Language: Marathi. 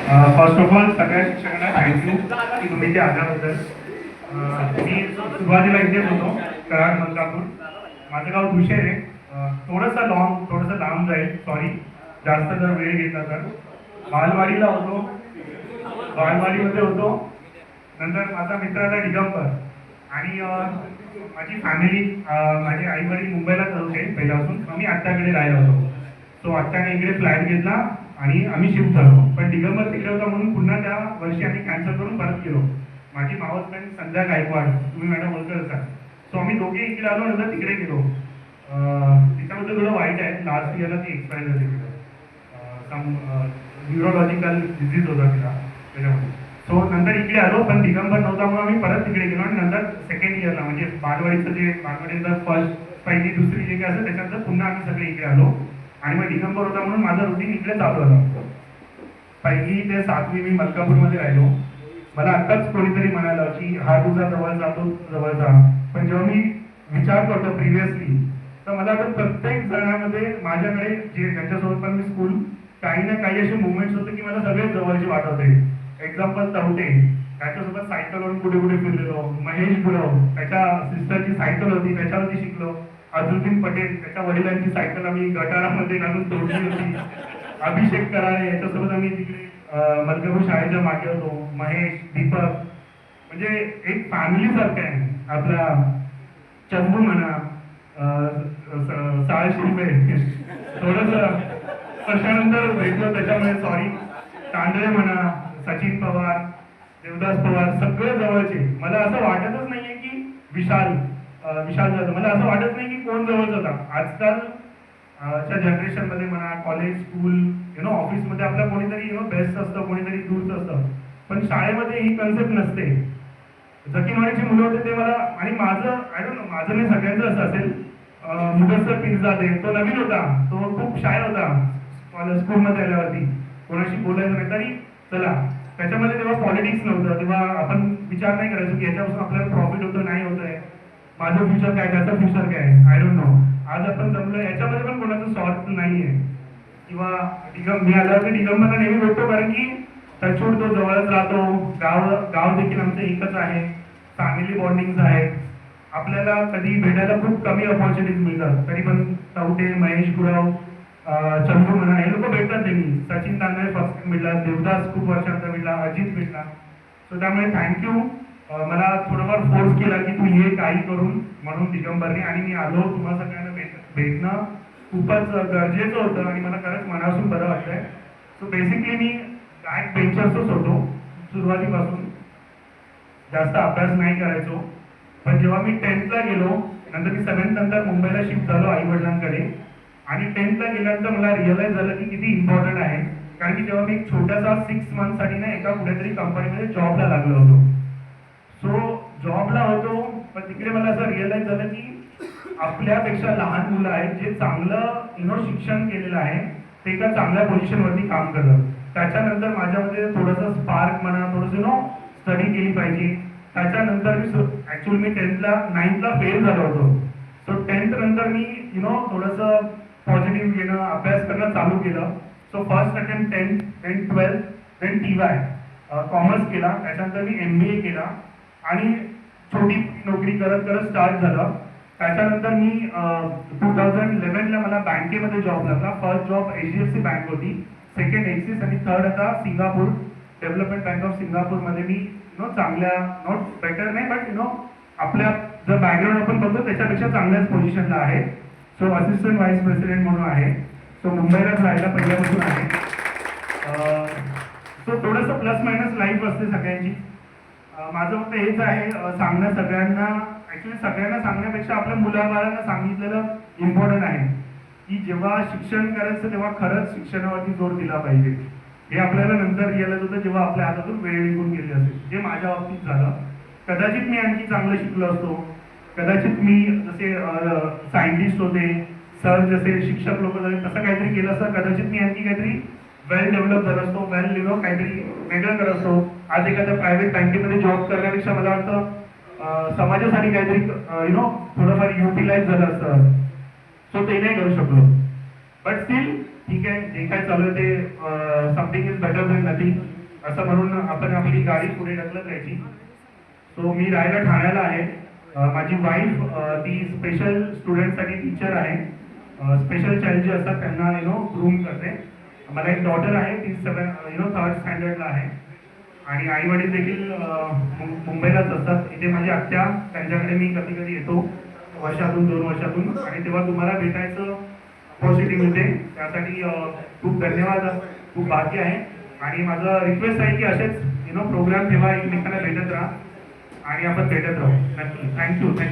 फर्स्ट ऑफ ऑल सगळ्या शिक्षकांना थँक्यू की तुम्ही इथे आल्याबद्दल. मी सुरुवातीला इथेच होतो, कराड मलकापूर. माझं गाव दुशेर आहे. थोडंसं लांब जाईल, सॉरी जास्त जर वेळ घेतला तर. बालवाडीला होतो, बालवाडीमध्ये होतो. नंतर माझा मित्र आला दिगंबर. आणि माझी फॅमिली, माझे आई वडील मुंबईलाच होते पहिल्यापासून. आम्ही आत्याकडे राहिलो होतो. सो आत्याने इकडे फ्लॅट घेतला आणि आम्ही शिफ्ट झालो. पण दिगंबर तिकडे होता म्हणून पुन्हा त्या वर्षी आम्ही कॅन्सल करून परत गेलो. माझी मावस बहीण संध्या गायकवाड, तुम्ही मॅडम ओळखत असाल. सो आम्ही दोघे इकडे आलो, नंतर तिकडे गेलो. तिच्याबद्दल थोडं वाईट आहे, लास्ट इयरला ती एक्सपायर झाली तिकडे. सम न्यूरोलॉजिकल डिझीज होता तिला त्याच्यामध्ये. सो नंतर इकडे आलो, पण दिगंबर नव्हता म्हणून आम्ही परत तिकडे गेलो. आणि नंतर सेकंड इयरला म्हणजे बालवाडीचं फर्स्ट पहिली दुसरी जे काही असेल त्याच्यानंतर पुन्हा आम्ही सगळे इकडे आलो. आणि मग दिगंबर होता म्हणून माझं रुटीन इकडे चालू झालं. पहिली ते 7वी मी मलकापूरमध्ये राहिलो. मला आत्ताच कोणीतरी म्हणालं की हा तुझा जवळ जातो जवळचा. पण जेव्हा मी विचार करतो प्रिव्हियसली, तर मला आता प्रत्येक जणामध्ये माझ्याकडे ज्यांच्यासोबत पण मी स्कूल काही ना काही असे मुवमेंट्स होते की मला सगळेच जवळचे वाटत होते. एक्झाम्पल तवटे, त्याच्यासोबत सायकलवरून कुठे कुठे फिरलेलो. महेश गुरव, त्याच्या सिस्टरची सायकल होती त्याच्यावरती शिकलो. अझुद्दीन पटेल, त्याच्या वडिलांची सायकल आम्ही गटारामध्ये घालून तोडली होती. अभिषेक कराळे, याच्यासोबत आम्ही तिकडे मलकापूर शाळेच्या मागे होतो. महेश, दीपक, म्हणजे एक फॅमिली सारखं आहे. आपला चंबू म्हणा, साळ शिंपे, थोडस वर्षानंतर भेटलो त्याच्यामुळे सॉरी. तांदळे म्हणा, सचिन पवार, देवदास पवार, सगळे जवळचे. मला असं वाटतच नाहीये की विशाल जाधव, मला असं वाटत नाही की कोण जवळच होता. आजकाल च्या जनरेशन मध्ये म्हणा, कॉलेज, स्कूल, ऑफिसमध्ये आपल्या कोणीतरी बेस्ट असतं, कोणीतरी दूरच असतं. पण शाळेमध्ये ही कन्सेप्ट नसते. जकीनवाडीची मुलं होते ते मला, आणि माझं आय डोंट नो, माझं नाही सगळ्यांचं असं असेल. मुदस्सर पिरजादे, तो नवीन होता, तो खूप शाय होता स्कूलमध्ये आल्यावरती. कोणाशी बोलायचं नाही तरी चला. त्याच्यामध्ये तेव्हा पॉलिटिक्स नव्हतं, तेव्हा आपण विचार नाही करायचो की याच्यापासून आपल्याला प्रॉफिट होतं नाही होत आहे, माझं फ्युचर काय, त्याचं फ्युचर काय, आय डोंट नो. आज आपण जमलो, याच्यामध्ये पण कोणाचं स्वार्थ नाहीये. किंवा मी आल्यावरती दिगंबरला नेहमी भेटतो, कारण की टचवूड तो जवळच राहतो. गाव देखील आमचं एकच आहे. फॅमिली बॉन्डिंग आहेत. आपल्याला कधी भेटायला खूप कमी अपॉर्च्युनिटीज मिळतात. तरी पण तवटे, महेश गुरव, चंदू म्हणा, हे लोक भेटतात नेहमी. सचिन तांदळे फर्स्ट टाइम भेटला, देवदास खूप वर्षांचा भेटला, अजित भेटला. सो त्यामुळे थँक्यू. मला थोडंफार फोर्स केला की तू ये काही करून, म्हणून दिगंबरने, आणि मी आलो. तुम्हाला सगळ्यांना भेटणं खूपच गरजेचं होतं आणि मला खरंच मनापासून बरं वाटतंय. सो बेसिकली मी बॅक बेंचर्सच होतो सुरुवातीपासून. जास्त अभ्यास नाही करायचो. पण जेव्हा मी 10th ला गेलो, नंतर मी 7th नंतर मुंबईला शिफ्ट झालो आई वडिलांकडे. आणि 10th ला गेल्यानंतर मला रिअलाइज झालं की किती इम्पॉर्टंट आहे. कारण की तेव्हा मी एक छोट्यासा 6 मंथसाठी ना एका कुठेतरी कंपनीमध्ये जॉबला लागलो होतो. सो जॉबला होतो, पण तिकडे मला असं रिअलाइज झालं की आपल्यापेक्षा लहान मुलं आहेत जे चांगलं शिक्षण केलेलं आहे, ते एका चांगल्या पोझिशनवरती काम करतात. त्याच्यानंतर माझ्यामध्ये थोडंसं स्पार्क म्हणा, थोडंसं स्टडी केली पाहिजे. त्याच्यानंतर ऍक्च्युअली मी 9th ला फेल झालो होतो. सो 10th नंतर मी थोडंसं पॉझिटिव्ह घेणं, अभ्यास करणं चालू केलं. So first attempt 10th, then 12th, then TY commerce केला. त्याच्यानंतर मी MBA केला आणि छोटी नोकरी करत करत स्टार्ट झालं. त्याच्यानंतर मी 2011ला मला बँकेमध्ये जॉब लागला. फर्स्ट जॉब HDFC बँक होती, सेकंड ॲक्सिस, आणि थर्ड आता सिंगापूर डेव्हलपमेंट बँक ऑफ सिंगापूरमध्ये मी चांगल्या, नॉट बेटर नाही बट आपल्या जर बॅकग्राऊंड आपण बघतो त्याच्यापेक्षा चांगल्याच पोझिशनला आहे. सो असिस्टंट व्हाईस प्रेसिडेंट म्हणून आहे. सो मुंबईलाच राहायला पहिल्यापासून आहे. सो थोडंसं प्लस मायनस लाईफ असते सगळ्यांची. माझं फक्त हेच आहे सांगणं सगळ्यांना, ॲक्च्युली सगळ्यांना सांगण्यापेक्षा आपल्या मुलाबाळांना सांगितलेलं इम्पॉर्टंट आहे की जेव्हा शिक्षण करायचं तेव्हा खरंच शिक्षणावरती जोर दिला पाहिजे. हे आपल्याला नंतर रिअलाइज होतं जेव्हा आपल्या हातातून वेळ निघून गेली असेल. जे माझ्या बाबतीत झालं. कदाचित मी आणखी चांगलं शिकलो असतो. कदाचित मी जसे सायंटिस्ट होते, सर जसे शिक्षक लोक झाले, तसं काहीतरी केलं असतं. कदाचित मी आणखी काहीतरी वेल डेव्हलप झालं असतो, काहीतरी वेगळं करत असतो. आज एखाद्या प्रायव्हेट बँकेमध्ये जॉब करण्यापेक्षा मला वाटतं समाजासाठी काहीतरी थोडंफार युटिलाइज झालं असतं. सो ते नाही करू शकलो. बट स्टील ठीक आहे, जे काय चालू आहे ते something is better than nothing. मुलांसाठी असं म्हणून आपण आपली गाडी पुढे ढकलत राहायची. सो मी राहायला ठाण्याला आहे. माझी वाईफ ती स्पेशल स्टुडंटसाठी टीचर आहे. स्पेशल चाइल्ड जे असतात त्यांना ग्रूम करते. मला एक डॉटर आहे, ती 3rd स्टँडर्डला आहे. आणि आई वडील देखील मुंबईलाच असतात. इथे माझी आत्या, त्यांच्याकडे मी कधी कधी येतो वर्षातून 2 वर्षातून, आणि तेव्हा तुम्हाला भेटायचं अपॉर्च्युनिटी मिळते. त्यासाठी खूप धन्यवाद, खूप भाग्य आहे. आणि माझं रिक्वेस्ट आहे की असेच प्रोग्राम ठेवा, एकमेकांना भेटत राहा आणि आपण भेटत राहू नक्की. Thank you sir.